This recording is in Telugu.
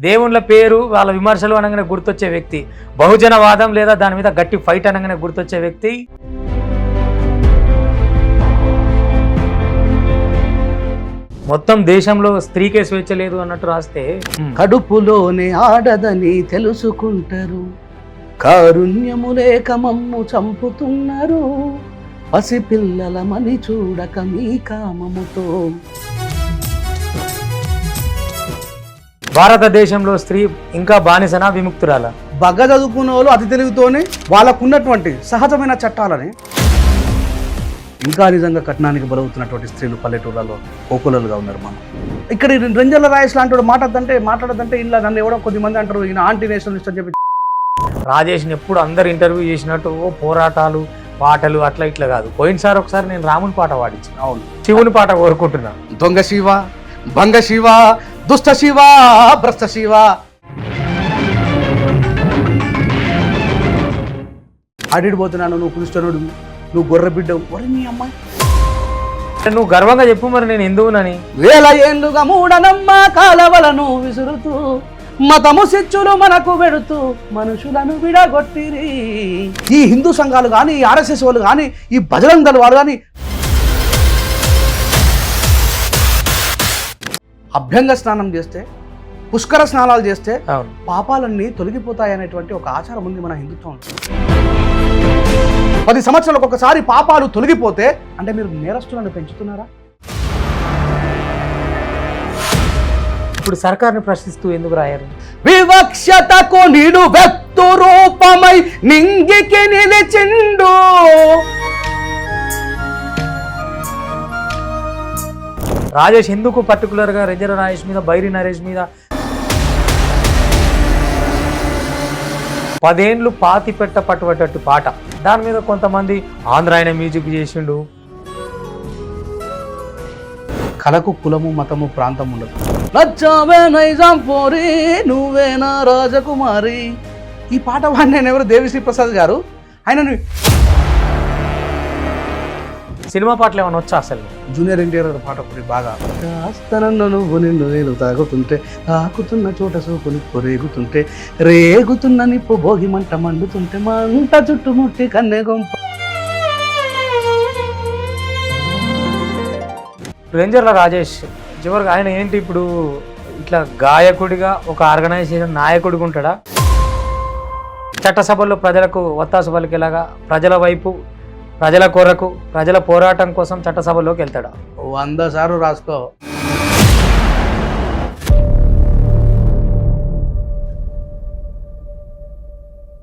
దేవుళ్ళ పేరు వాళ్ళ విమర్శలు అనగానే గుర్తొచ్చే వ్యక్తి, బహుజనవాదం లేదా దాని మీద గట్టి ఫైట్ అనగానే గుర్తొచ్చే వ్యక్తి. మొత్తం దేశంలో స్త్రీకే స్వేచ్ఛ లేదు అన్నట్టు రాస్తే కడుపులోనే ఆడదని తెలుసుకుంటారు, కారుణ్యము లేక మమ్ము చంపుతున్నారు, పసిపిల్లల మని చూడక మీ కామముతో. భారతదేశంలో స్త్రీ ఇంకా బానిసనా విముక్తురాల? బగ్గ చదువుకున్న వాళ్ళు అతి తెలివితోనే వాళ్ళకున్నటువంటి సహజమైన చట్టాలని ఇంకా నిజంగా కట్నానికి బలవుతున్నటువంటి స్త్రీలు పల్లెటూళ్ళలో కోకులలుగా ఉన్నారు. మనం ఇక్కడ రంజల రాయస్ లాంటి మాట్లాడదంటే ఇలా నన్ను ఎవడో కొద్దిమంది అంటారు ఈయన ఆంటీ నేషనలిస్ట్ అని చెప్పి. రాజేష్ని ఎప్పుడు అందరు ఇంటర్వ్యూ చేసినట్టు పోరాటాలు పాటలు అట్లా ఇట్లా కాదు. పోయినసారి ఒకసారి నేను రాముని పాట పాడించాను. అవును, శివుని పాట కోరుకుంటున్నా. దొంగ శివ, భంగ శివ, దుష్ట శివ, భ్రష్ట శివ. ఆడిపోతున్నాను, నువ్వు కృష్ణుడు, నువ్వు గొర్రె బిడ్డవు, ఒరే నీ అమ్మాయి. నువ్వు గర్వంగా చెప్పు మరి నేను ఎందుకునని. వేల ఏళ్ళుగా మూఢనమ్మ కాలవలను విసురుతూ, మతము శిచ్చులు మనకు పెడుతూ మనుషులను విడగొట్టిరి. ఈ హిందూ సంఘాలు కానీ, ఈ ఆర్ఎస్ఎస్ వాళ్ళు కానీ, ఈ బజరంగ్ దళ్ వాళ్ళు కానీ అభ్యంగ స్నానం చేస్తే, పుష్కర స్నానాలు చేస్తే పాపాలన్నీ తొలగిపోతాయనేటువంటి ఒక ఆచారం ఉంది మన హిందుత్వం. 10 సంవత్సరాలకు ఒకసారి పాపాలు తొలగిపోతే అంటే మీరు నేరస్తులను పెంచుతున్నారా? ఇప్పుడు సర్కార్ని ప్రశ్నిస్తూ ఎందుకు రాయారు? వివక్షతకు నిడు వ్యక్తు రూపమై నింగికి నిలిచిండు. రాజేష్ ఎందుకు పర్టికులర్గా రంజన రాజేష్ మీద, బైరి నరేష్ మీద 10 ఏళ్ళు పాతి పట్టుబట్టట్టు పాట, దాని మీద కొంతమంది ఆంధ్ర ఆయన మ్యూజిక్ చేసిండు. కళకు కులము మతము ప్రాంతం ఉండదు. నచ్చావే నైజాం పోరి, నువ్వేనా రాజకుమారి. ఈ పాట వాడిని నేను ఎవరు, దేవిశ్రీ ప్రసాద్ గారు. ఆయన సినిమా పాటలు ఏమైనా వచ్చా అసలు? జూనియర్ ఎన్టీఆర్ గారి పాట ఒకటి బాగా. కాస్తనన్ను నువ్వు నిన్ను నేను తాగుతుంటే, తాకుతున్న చోట సోకుని రేగుతుంటే, రేగుతున్న నిప్పు భోగి మంట మండుతుంటే, మంట చుట్టుముట్టి కన్నె గొంప. రేంజర్ల రాజేష్ చివరికి ఆయన ఏంటి ఇప్పుడు ఇట్లా గాయకుడిగా ఒక ఆర్గనైజేషన్ నాయకుడిగా ఉంటాడా? చట్టసభల్లో ప్రజలకు ఒత్తాసు పలికేలాగా ప్రజల వైపు, ప్రజల కొరకు, ప్రజల పోరాటం కోసం చట్టసభలోకి వెళ్తాడా? 100 సార్లు రాసుకో.